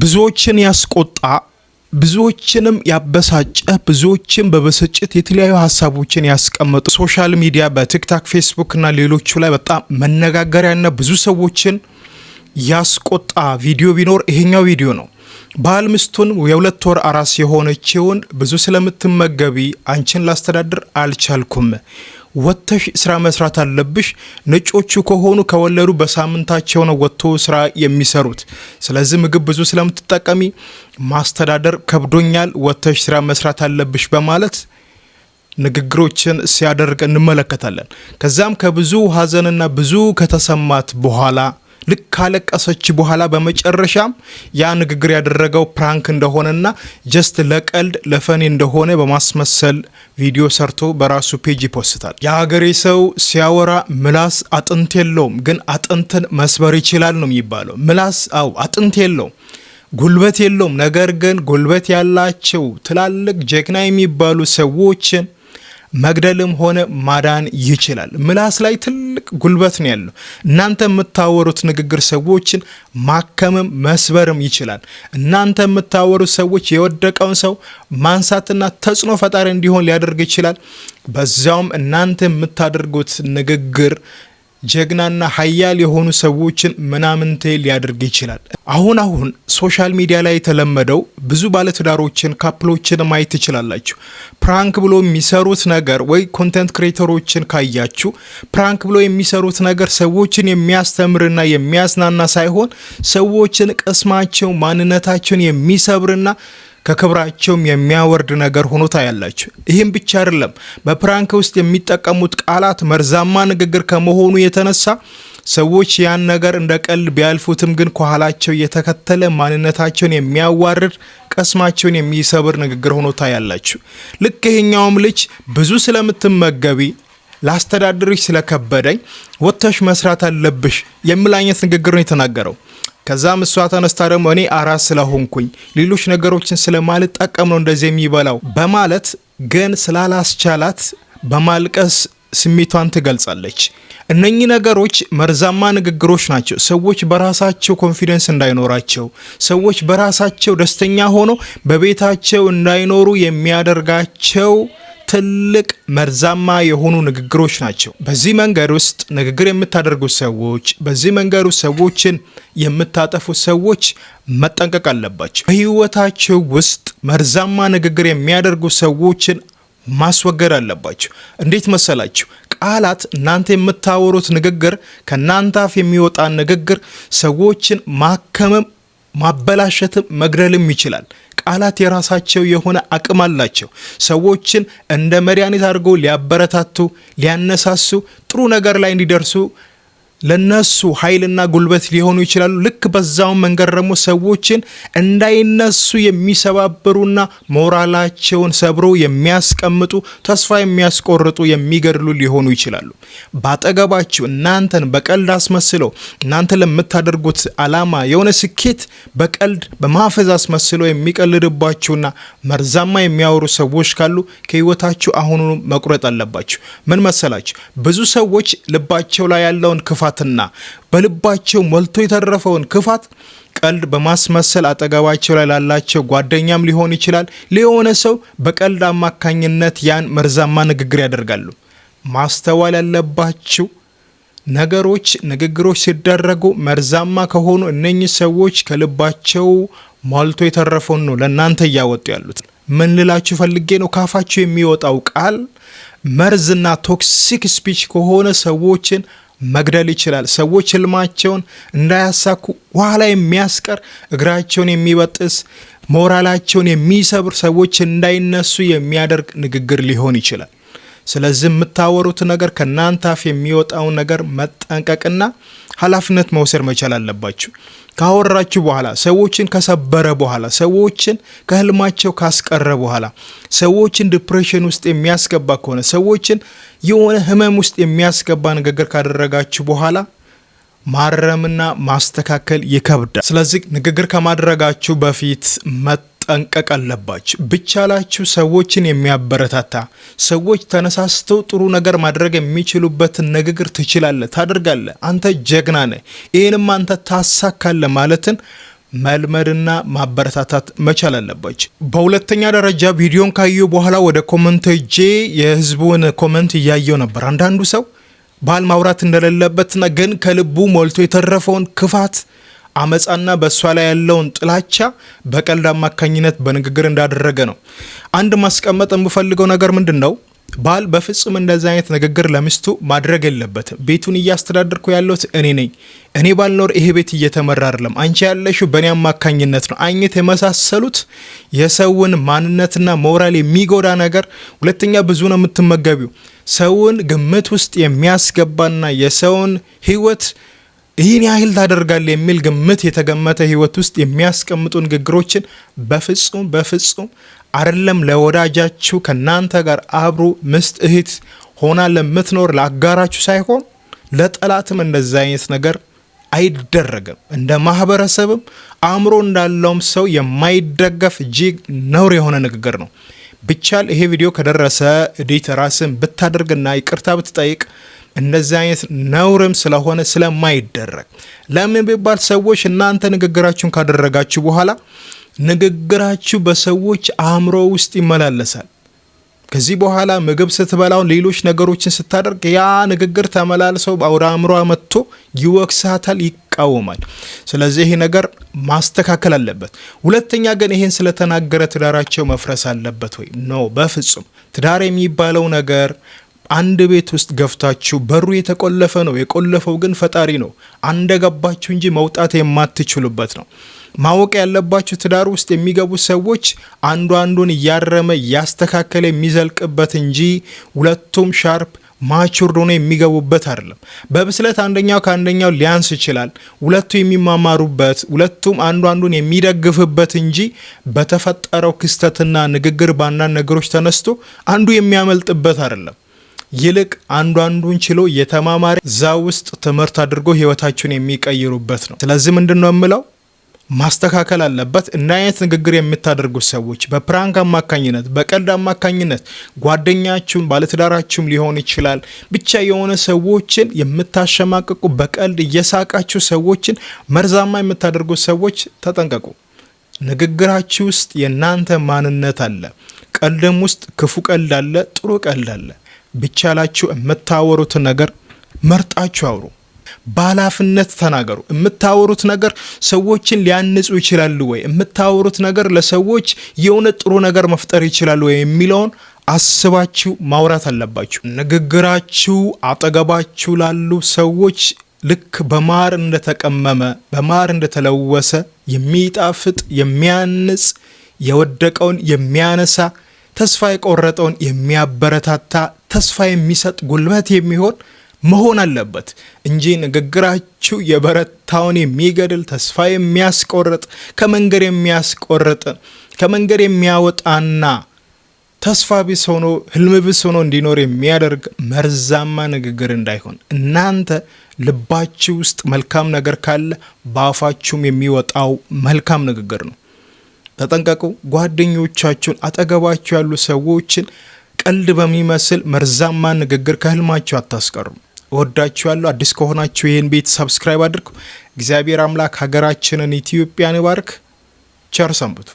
ብዙዎችን ያስቆጣ ብዙዎችንም ያበሳጨ ብዙዎችን በበሰጭት የተለያዩ ሐሳቦችን ያስቀመጡ ሶሻል ሚዲያ በቲክቶክ ፌስቡክ እና ሌሎቹ ላይ በጣም መነጋገሪያና ብዙ ሰዎችን ያስቆጣ ቪዲዮ ቢኖር ይሄኛው ቪዲዮ ነው። ባል ሚስቱን የ2 ወር አራስ የሆነችውን ብዙ ስለምትመገቢ አንቺን ላስተዳድር አልቻልኩም፣ ወጥተሽ ስራ መስራት አለብሽ። ነጮቹ ከሆኑ ከወለዱ በሳምንታቸው ነው ወጥቶ ስራ የሚሰሩት። ስለዚህ ምግብ ብዙ ስለምትጠቀሚ ማስተዳደር ከብዶኛል፣ ወጥተሽ ስራ መስራት አለብሽ በማለት ንግግሮችን ሲያደርግ እንመለከታለን። ከዛም ከብዙ ሀዘንና ብዙ ከተሰማት በኋላ ልክ ካለቀሰች በኋላ በመጨረሻም ያ ንግግር ያደረገው ፕራንክ እንደሆነና ጀስት ለቀልድ ለፈኒ እንደሆነ በማስመሰል ቪዲዮ ሰርቶ በራሱ ፔጅ ይፖስታል። የሀገሬ ሰው ሲያወራ ምላስ አጥንት የለውም፣ ግን አጥንትን መስበር ይችላል ነው የሚባለው። ምላስ አጥንት የለውም፣ ጉልበት የለውም፣ ነገር ግን ጉልበት ያላቸው ትላልቅ ጀግና የሚባሉ ሰዎችን መግደልም ሆነ ማዳን ይችላል። ምላስ ላይ ትልቅ ጉልበት ነው ያለው። እናንተ የምታወሩት ንግግር ሰዎችን ማከምም መስበርም ይችላል። እናንተ የምታወሩት ሰዎች የወደቀውን ሰው ማንሳትና ተጽዕኖ ፈጣሪ እንዲሆን ሊያደርግ ይችላል። በዛውም እናንተ የምታደርጉት ንግግር ጀግናና ሀያል የሆኑ ሰዎችን ምናምንቴ ሊያደርግ ይችላል። አሁን ሶሻል ሚዲያ ላይ የተለመደው ብዙ ባለትዳሮችን ካፕሎችን ማየት ትችላላችሁ። ፕራንክ ብሎ የሚሰሩት ነገር ወይ ኮንቴንት ክሬተሮችን ካያችሁ ፕራንክ ብሎ የሚሰሩት ነገር ሰዎችን የሚያስተምርና የሚያዝናና ሳይሆን ሰዎችን ቅስማቸው ማንነታቸውን የሚሰብርና ከክብራቸውም የሚያወርድ ነገር ሆኖ ታያላችሁ። ይህም ብቻ አይደለም፣ በፕራንክ ውስጥ የሚጠቀሙት ቃላት መርዛማ ንግግር ከመሆኑ የተነሳ ሰዎች ያን ነገር እንደ ቀልድ ቢያልፉትም ግን ከኋላቸው የተከተለ ማንነታቸውን የሚያዋርድ ቀስማቸውን የሚሰብር ንግግር ሆኖ ታያላችሁ። ልክ ይሄኛውም ልጅ ብዙ ስለምትመገቢ ላስተዳድርሽ ስለከበደኝ ወጥተሽ መስራት አለብሽ የሚል አይነት ንግግር ነው የተናገረው። ከዛም እሷ ተነስታ ደግሞ እኔ አራስ ስለሆንኩኝ ሌሎች ነገሮችን ስለማልጠቀም ነው እንደዚህ የሚበላው በማለት ግን ስላላስቻላት በማልቀስ ስሜቷን ትገልጻለች። እነኚህ ነገሮች መርዛማ ንግግሮች ናቸው። ሰዎች በራሳቸው ኮንፊደንስ እንዳይኖራቸው፣ ሰዎች በራሳቸው ደስተኛ ሆኖ በቤታቸው እንዳይኖሩ የሚያደርጋቸው ትልቅ መርዛማ የሆኑ ንግግሮች ናቸው። በዚህ መንገድ ውስጥ ንግግር የምታደርጉ ሰዎች፣ በዚህ መንገድ ውስጥ ሰዎችን የምታጠፉ ሰዎች መጠንቀቅ አለባቸው። በህይወታቸው ውስጥ መርዛማ ንግግር የሚያደርጉ ሰዎችን ማስወገድ አለባቸው። እንዴት መሰላችሁ? ቃላት እናንተ የምታወሩት ንግግር ከእናንተ አፍ የሚወጣ ንግግር ሰዎችን ማከምም ማበላሸትም መግደልም ይችላል። ቃላት የራሳቸው የሆነ አቅም አላቸው። ሰዎችን እንደ መድኃኒት አድርገው ሊያበረታቱ፣ ሊያነሳሱ፣ ጥሩ ነገር ላይ እንዲደርሱ ለነሱ ኃይልና ጉልበት ሊሆኑ ይችላሉ። ልክ በዛው መንገድ ደግሞ ሰዎችን እንዳይነሱ የሚሰባብሩና ሞራላቸውን ሰብሮ የሚያስቀምጡ፣ ተስፋ የሚያስቆርጡ፣ የሚገድሉ ሊሆኑ ይችላሉ። ባጠገባችሁ እናንተን በቀልድ አስመስለው እናንተ ለምታደርጉት ዓላማ የሆነ ስኬት በቀልድ በማፈዝ አስመስለው የሚቀልድባችሁና መርዛማ የሚያወሩ ሰዎች ካሉ ከህይወታችሁ አሁኑኑ መቁረጥ አለባችሁ። ምን መሰላችሁ? ብዙ ሰዎች ልባቸው ላይ ያለውን ክፋትና በልባቸው ሞልቶ የተረፈውን ክፋት ቀልድ በማስመሰል አጠገባቸው ላይ ላላቸው ጓደኛም ሊሆን ይችላል ለሆነ ሰው በቀልድ አማካኝነት ያን መርዛማ ንግግር ያደርጋሉ። ማስተዋል ያለባችሁ ንግግሮች ሲደረጉ መርዛማ ከሆኑ እነኚህ ሰዎች ከልባቸው ሞልቶ የተረፈውን ነው ለእናንተ እያወጡ ያሉት። ምን ልላችሁ ፈልጌ ነው? ካፋችሁ የሚወጣው ቃል መርዝና ቶክሲክ ስፒች ከሆነ ሰዎችን መግደል ይችላል። ሰዎች ህልማቸውን እንዳያሳኩ ኋላ የሚያስቀር፣ እግራቸውን የሚበጥስ፣ ሞራላቸውን የሚሰብር፣ ሰዎች እንዳይነሱ የሚያደርግ ንግግር ሊሆን ይችላል። ስለዚህ የምታወሩት ነገር ከእናንተ አፍ የሚወጣውን ነገር መጠንቀቅና ኃላፊነት መውሰድ መቻል አለባችሁ። ካወራችሁ በኋላ ሰዎችን ከሰበረ በኋላ ሰዎችን ከህልማቸው ካስቀረ በኋላ ሰዎችን ዲፕሬሽን ውስጥ የሚያስገባ ከሆነ ሰዎችን የሆነ ህመም ውስጥ የሚያስገባ ንግግር ካደረጋችሁ በኋላ ማረምና ማስተካከል ይከብዳል። ስለዚህ ንግግር ከማድረጋችሁ በፊት መጠንቀቅ አለባችሁ። ብቻላችሁ ሰዎችን የሚያበረታታ ሰዎች ተነሳስተው ጥሩ ነገር ማድረግ የሚችሉበትን ንግግር ትችላለህ፣ ታደርጋለህ፣ አንተ ጀግና ነህ፣ ይህንም አንተ ታሳካለህ ማለትን መልመድና ማበረታታት መቻል አለባችሁ። በሁለተኛ ደረጃ ቪዲዮን ካየሁ በኋላ ወደ ኮመንት ሄጄ የህዝቡን ኮመንት እያየው ነበር። አንዳንዱ ሰው ባል ማውራት እንደሌለበትና ግን ከልቡ ሞልቶ የተረፈውን ክፋት፣ አመጻና በእሷ ላይ ያለውን ጥላቻ በቀልድ አማካኝነት በንግግር እንዳደረገ ነው። አንድ ማስቀመጥ የምፈልገው ነገር ምንድነው? ባል በፍጹም እንደዛ አይነት ንግግር ለሚስቱ ማድረግ የለበትም። ቤቱን እያስተዳደርኩ ያለሁት እኔ ነኝ። እኔ ባልኖር ይሄ ቤት እየተመራ አይደለም። አንቺ ያለሽው በእኔ አማካኝነት ነው። አይነት የመሳሰሉት የሰውን ማንነትና ሞራል የሚጎዳ ነገር። ሁለተኛ ብዙ ነው የምትመገቢው። ሰውን ግምት ውስጥ የሚያስገባና የሰውን ህይወት ይህን ያህል ታደርጋለህ የሚል ግምት የተገመተ ህይወት ውስጥ የሚያስቀምጡ ንግግሮችን በፍጹም አይደለም ለወዳጃችሁ ከናንተ ጋር አብሮ ምስት እህት ሆና ለምትኖር ለአጋራችሁ ሳይሆን ለጠላትም እንደዛ አይነት ነገር አይደረግም። እንደ ማህበረሰብም አእምሮ እንዳለውም ሰው የማይደገፍ እጅግ ነውር የሆነ ንግግር ነው። ብቻል ይሄ ቪዲዮ ከደረሰ ኤዲት ራስን ብታደርግና ይቅርታ ብትጠይቅ እንደዚህ አይነት ነውርም ስለሆነ ስለማይደረግ። ለምን ቢባል ሰዎች እናንተ ንግግራችሁን ካደረጋችሁ በኋላ ንግግራችሁ በሰዎች አእምሮ ውስጥ ይመላለሳል። ከዚህ በኋላ ምግብ ስትበላው ሌሎች ነገሮችን ስታደርግ ያ ንግግር ተመላልሰው ወደ አእምሮ መጥቶ ይወቅሳታል፣ ይቃወማል። ስለዚህ ይሄ ነገር ማስተካከል አለበት። ሁለተኛ ግን ይሄን ስለተናገረ ትዳራቸው መፍረስ አለበት ወይ? ኖ፣ በፍጹም። ትዳር የሚባለው ነገር አንድ ቤት ውስጥ ገፍታችሁ በሩ የተቆለፈ ነው። የቆለፈው ግን ፈጣሪ ነው። አንደገባችሁ እንጂ መውጣት የማትችሉበት ነው። ማወቅ ያለባችሁ ትዳር ውስጥ የሚገቡ ሰዎች አንዱ አንዱን እያረመ እያስተካከለ የሚዘልቅበት እንጂ ሁለቱም ሻርፕ ማቹርድ ሆኖ የሚገቡበት አይደለም። በብስለት አንደኛው ከአንደኛው ሊያንስ ይችላል። ሁለቱ የሚማማሩበት፣ ሁለቱም አንዱ አንዱን የሚደግፍበት እንጂ በተፈጠረው ክስተትና ንግግር በአንዳንድ ነገሮች ተነስቶ አንዱ የሚያመልጥበት አይደለም። ይልቅ አንዱ አንዱን ችሎ የተማማረ እዛ ውስጥ ትምህርት አድርጎ ህይወታቸውን የሚቀይሩበት ነው። ስለዚህ ምንድነው የምለው? ማስተካከል አለበት። እና አይነት ንግግር የምታደርጉት ሰዎች በፕራንክ አማካኝነት፣ በቀልድ አማካኝነት ጓደኛችሁም ባለትዳራችሁም ሊሆን ይችላል፣ ብቻ የሆነ ሰዎችን የምታሸማቅቁ በቀልድ እየሳቃችሁ ሰዎችን መርዛማ የምታደርጉት ሰዎች ተጠንቀቁ። ንግግራችሁ ውስጥ የእናንተ ማንነት አለ። ቀልድም ውስጥ ክፉ ቀልድ አለ፣ ጥሩ ቀልድ አለ። ብቻላችሁ የምታወሩትን ነገር መርጣችሁ አውሩ። ባላፍነት ተናገሩ። የምታወሩት ነገር ሰዎችን ሊያንጹ ይችላሉ ወይ? የምታወሩት ነገር ለሰዎች የሆነ ጥሩ ነገር መፍጠር ይችላሉ ወይ የሚለውን አስባችሁ ማውራት አለባችሁ። ንግግራችሁ አጠገባችሁ ላሉ ሰዎች ልክ በማር እንደተቀመመ በማር እንደተለወሰ የሚጣፍጥ የሚያንጽ፣ የወደቀውን የሚያነሳ፣ ተስፋ የቆረጠውን የሚያበረታታ፣ ተስፋ የሚሰጥ ጉልበት የሚሆን መሆን አለበት እንጂ ንግግራችሁ የበረታውን የሚገድል፣ ተስፋ የሚያስቆርጥ፣ ከመንገድ የሚያስቆርጥ፣ ከመንገድ የሚያወጣና ተስፋ ቢስ ሆኖ ህልም ቢስ ሆኖ እንዲኖር የሚያደርግ መርዛማ ንግግር እንዳይሆን። እናንተ ልባችሁ ውስጥ መልካም ነገር ካለ በአፋችሁም የሚወጣው መልካም ንግግር ነው። ተጠንቀቁ። ጓደኞቻችሁን፣ አጠገባችሁ ያሉ ሰዎችን ቀልድ በሚመስል መርዛማ ንግግር ከህልማችሁ አታስቀሩም። እወዳችኋለሁ። አዲስ ከሆናችሁ ይህን ቤት ሰብስክራይብ አድርጉ። እግዚአብሔር አምላክ ሀገራችንን ኢትዮጵያን ይባርክ። ቸር ሰንብቱ።